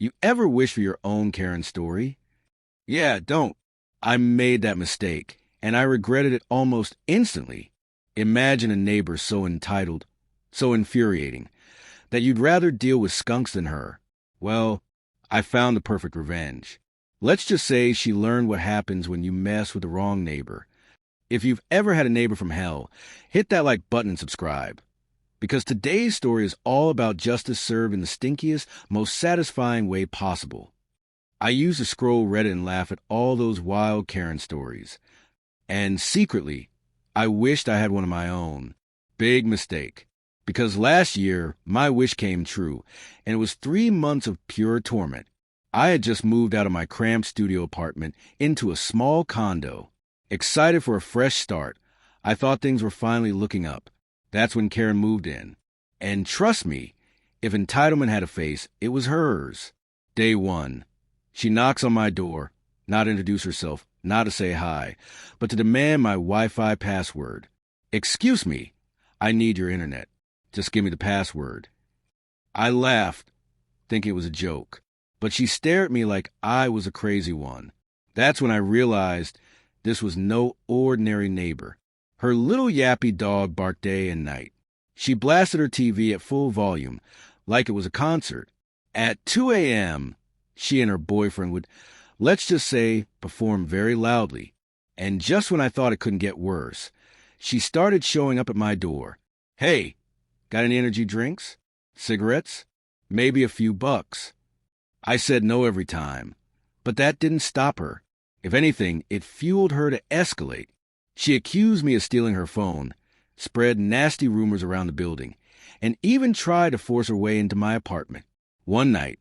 You ever wish for your own Karen story? Yeah, don't. I made that mistake, and I regretted it almost instantly. Imagine a neighbor so entitled, so infuriating, that you'd rather deal with skunks than her. Well, I found the perfect revenge. Let's just say she learned what happens when you mess with the wrong neighbor. If you've ever had a neighbor from hell, hit that like button and subscribe. Because today's story is all about justice served in the stinkiest, most satisfying way possible. I used to scroll Reddit and laugh at all those wild Karen stories. And secretly, I wished I had one of my own. Big mistake. Because last year, my wish came true, and it was 3 months of pure torment. I had just moved out of my cramped studio apartment into a small condo. Excited for a fresh start, I thought things were finally looking up. That's when Karen moved in. And trust me, if entitlement had a face, it was hers. Day one. She knocks on my door, not to introduce herself, not to say hi, but to demand my Wi-Fi password. Excuse me, I need your internet. Just give me the password. I laughed, thinking it was a joke, but she stared at me like I was a crazy one. That's when I realized this was no ordinary neighbor. Her little yappy dog barked day and night. She blasted her TV at full volume, like it was a concert. At 2 a.m., she and her boyfriend would, let's just say, perform very loudly. And just when I thought it couldn't get worse, she started showing up at my door. Hey, got any energy drinks? Cigarettes? Maybe a few bucks. I said no every time, but that didn't stop her. If anything, it fueled her to escalate. She accused me of stealing her phone, spread nasty rumors around the building, and even tried to force her way into my apartment. One night,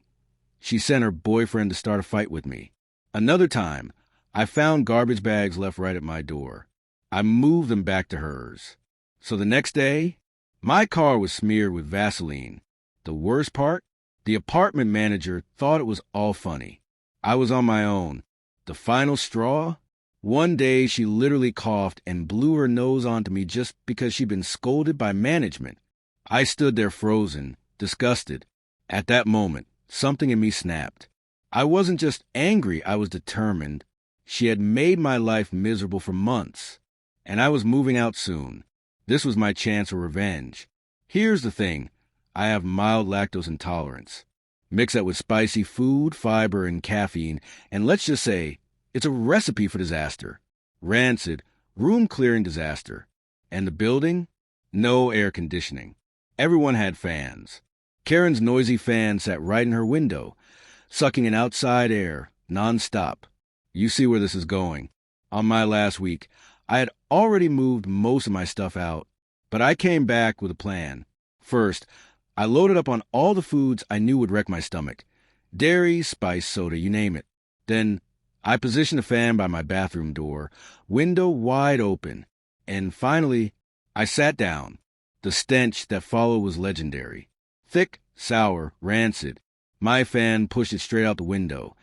she sent her boyfriend to start a fight with me. Another time, I found garbage bags left right at my door. I moved them back to hers. So the next day, my car was smeared with Vaseline. The worst part? The apartment manager thought it was all funny. I was on my own. The final straw? One day she literally coughed and blew her nose onto me just because she'd been scolded by management. I stood there frozen, disgusted. At that moment, something in me snapped. I wasn't just angry, I was determined. She had made my life miserable for months, and I was moving out soon. This was my chance for revenge. Here's the thing. I have mild lactose intolerance. Mix that with spicy food, fiber, and caffeine, and let's just say, it's a recipe for disaster. Rancid, room-clearing disaster. And the building? No air conditioning. Everyone had fans. Karen's noisy fan sat right in her window, sucking in outside air, non-stop. You see where this is going. On my last week, I had already moved most of my stuff out, but I came back with a plan. First, I loaded up on all the foods I knew would wreck my stomach. Dairy, spice, soda, you name it. Then, I positioned a fan by my bathroom door, window wide open. And finally, I sat down. The stench that followed was legendary. Thick, sour, rancid. My fan pushed it straight out the window,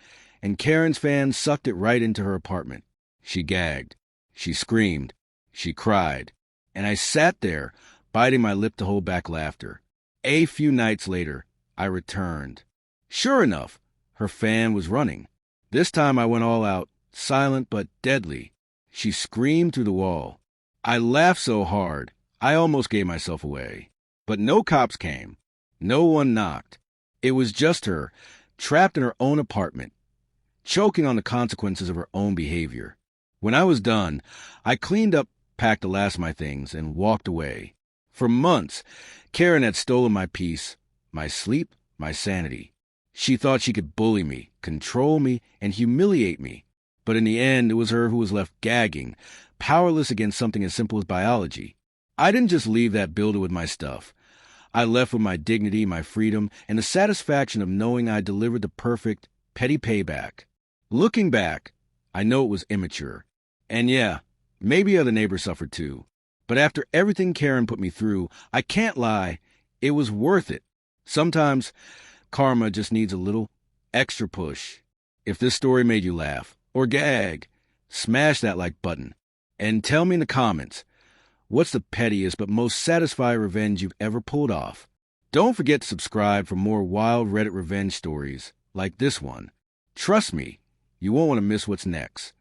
and Karen's fan sucked it right into her apartment. She gagged. She screamed. She cried. And I sat there, biting my lip to hold back laughter. A few nights later, I returned. Sure enough, her fan was running. This time I went all out, silent but deadly. She screamed through the wall. I laughed so hard, I almost gave myself away. But no cops came. No one knocked. It was just her, trapped in her own apartment, choking on the consequences of her own behavior. When I was done, I cleaned up, packed the last of my things, and walked away. For months, Karen had stolen my peace, my sleep, my sanity. She thought she could bully me, control me, and humiliate me. But in the end, it was her who was left gagging, powerless against something as simple as biology. I didn't just leave that building with my stuff. I left with my dignity, my freedom, and the satisfaction of knowing I delivered the perfect, petty payback. Looking back, I know it was immature. And yeah, maybe other neighbors suffered too. But after everything Karen put me through, I can't lie, it was worth it. Sometimes, karma just needs a little extra push. If this story made you laugh or gag, smash that like button. And tell me in the comments, what's the pettiest but most satisfying revenge you've ever pulled off? Don't forget to subscribe for more wild Reddit revenge stories. like this one. Trust me, you won't want to miss what's next.